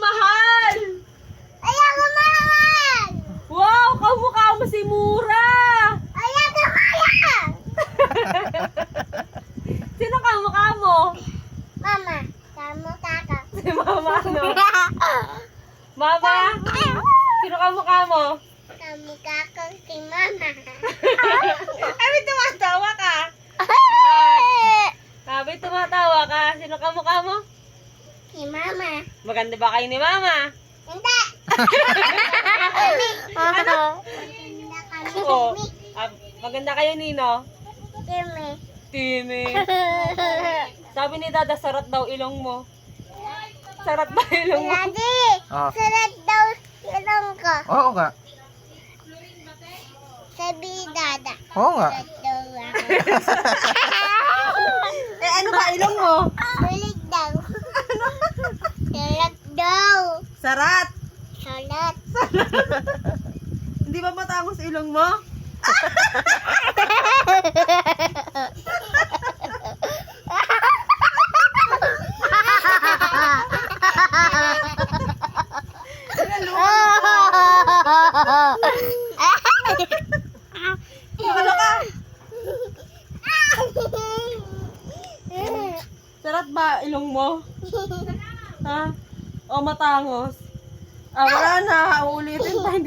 mahal! Ayoko mahal! Wow, kamukha mo si Mura! Ayoko mahal! Sino kamukha mo? Mama, kamu kakak. Si Mama, no? Mama, sino kamukha mo? Kamu kakak si mama. Ay, may tumatawa ka. Sabi, tumatawa ka. Sino kamukha mo? Si mama. Maganda ba kayo ni Mama? Hindi. Ano? Maganda kami. Oo. Maganda kayo, Nino? Kimi. Timi. Sabi ni Dada, sarat daw ilong mo. Sarat ba ilong mo? Daddy, Ah. sulat daw ilong ko. Oo nga. Sabi ni Dada. Oo nga. Sulat daw ako. Eh, ano ba ilong mo? Sulit daw. Sulat daw. Sarat. Sulat. Hindi ba matangos ilong mo? Nakala ka. Sarat ba ilong mo? Ha? O matangos? Ah, wala na. Uulitin pa. Hindi